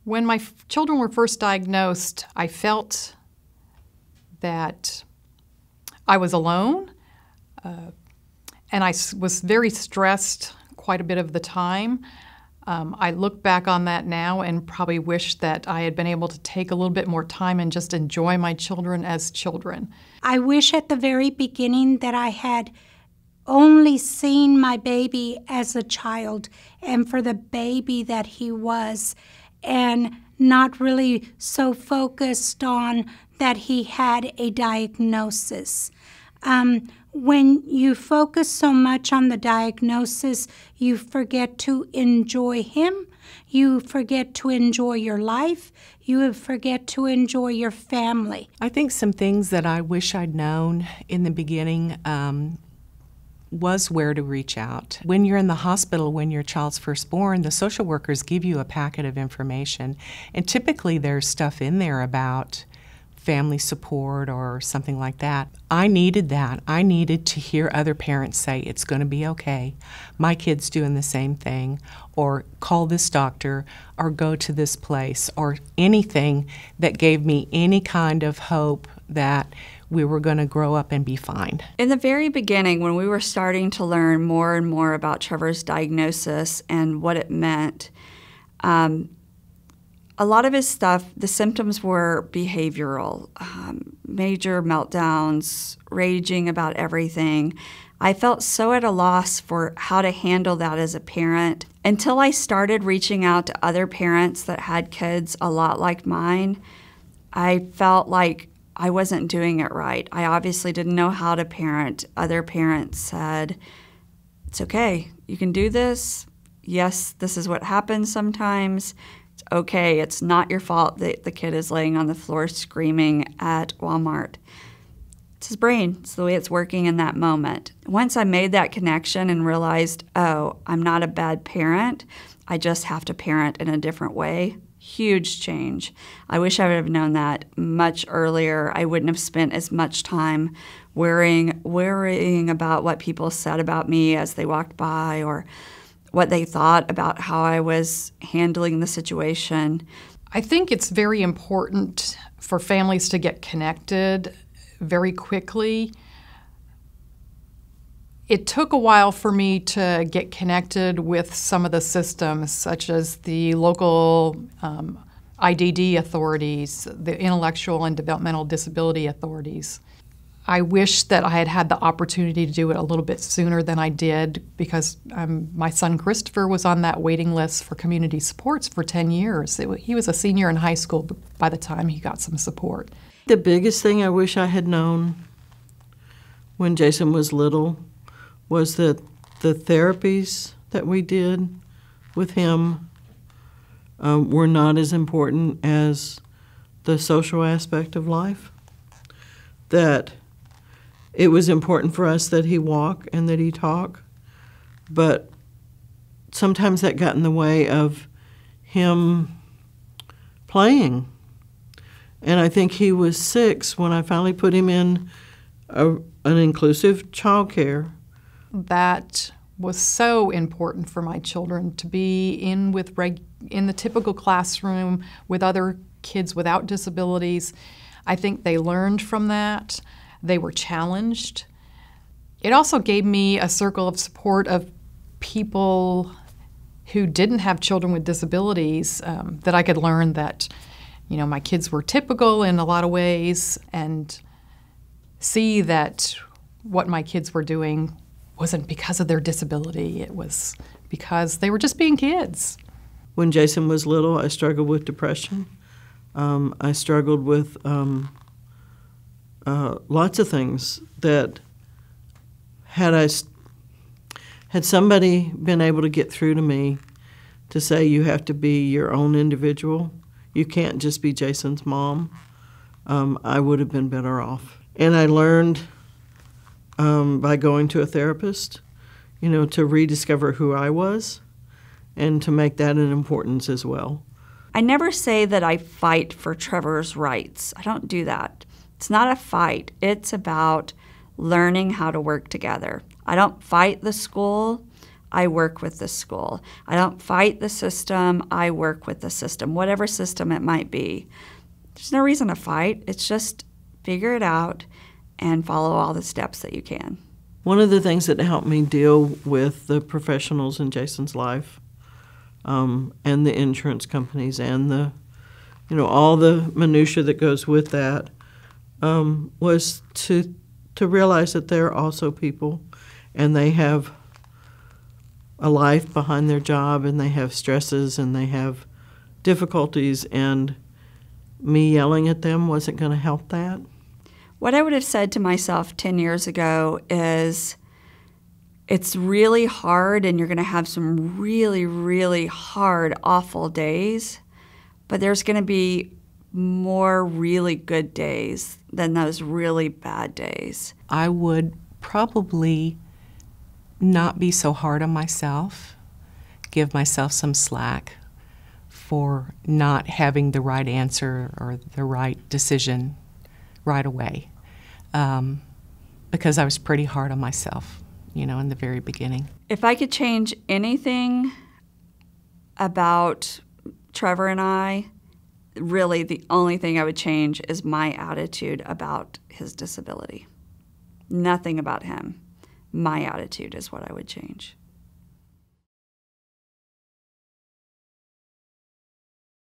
When my children were first diagnosed, I felt that I was alone, and I was very stressed quite a bit of the time. I look back on that now and probably wish that I had been able to take a little bit more time and just enjoy my children as children. I wish at the very beginning that I had only seen my baby as a child and for the baby that he was, and not really so focused on that he had a diagnosis. When you focus so much on the diagnosis, you forget to enjoy him, you forget to enjoy your life, you forget to enjoy your family. I think some things that I wish I'd known in the beginning was where to reach out. When you're in the hospital, when your child's first born, the social workers give you a packet of information, and typically there's stuff in there about family support or something like that. I needed that. I needed to hear other parents say, it's going to be okay, my kid's doing the same thing, or call this doctor, or go to this place, or anything that gave me any kind of hope that we were going to grow up and be fine. In the very beginning, when we were starting to learn more and more about Trevor's diagnosis and what it meant, a lot of his stuff, the symptoms were behavioral, major meltdowns, raging about everything. I felt so at a loss for how to handle that as a parent until I started reaching out to other parents that had kids a lot like mine. I felt like I wasn't doing it right. I obviously didn't know how to parent. Other parents said, it's okay, you can do this. Yes, this is what happens sometimes. It's okay, it's not your fault that the kid is laying on the floor screaming at Walmart. It's his brain, it's the way it's working in that moment. Once I made that connection and realized, oh, I'm not a bad parent, I just have to parent in a different way. Huge change. I wish I would have known that much earlier. I wouldn't have spent as much time worrying about what people said about me as they walked by or what they thought about how I was handling the situation. I think it's very important for families to get connected very quickly. It took a while for me to get connected with some of the systems, such as the local IDD authorities, the intellectual and developmental disability authorities. I wish that I had had the opportunity to do it a little bit sooner than I did, because my son Christopher was on that waiting list for community supports for 10 years. He was a senior in high school by the time he got some support. The biggest thing I wish I had known when Jason was little was that the therapies that we did with him were not as important as the social aspect of life. That it was important for us that he walk and that he talk, but sometimes that got in the way of him playing. And I think he was 6 when I finally put him in an inclusive child care. That was so important for my children, to be in the typical classroom with other kids without disabilities. I think they learned from that. They were challenged. It also gave me a circle of support of people who didn't have children with disabilities, that I could learn that, my kids were typical in a lot of ways, and see that what my kids were doing wasn't because of their disability. It was because they were just being kids. When Jason was little, I struggled with depression. I struggled with lots of things that had somebody been able to get through to me to say you have to be your own individual, you can't just be Jason's mom, I would have been better off. And I learned by going to a therapist, to rediscover who I was and to make that an importance as well. I never say that I fight for Trevor's rights. I don't do that. It's not a fight. It's about learning how to work together. I don't fight the school. I work with the school. I don't fight the system. I work with the system, whatever system it might be. There's no reason to fight. It's just figure it out and follow all the steps that you can. One of the things that helped me deal with the professionals in Jason's life, and the insurance companies and the, all the minutia that goes with that, was to realize that they're also people, and they have a life behind their job, and they have stresses, and they have difficulties, and me yelling at them wasn't going to help that. What I would have said to myself 10 years ago is, it's really hard, and you're going to have some really, really hard, awful days, but there's going to be more really good days than those really bad days. I would probably not be so hard on myself, give myself some slack for not having the right answer or the right decision right away, because I was pretty hard on myself, in the very beginning. If I could change anything about Trevor and I, really the only thing I would change is my attitude about his disability. Nothing about him. My attitude is what I would change.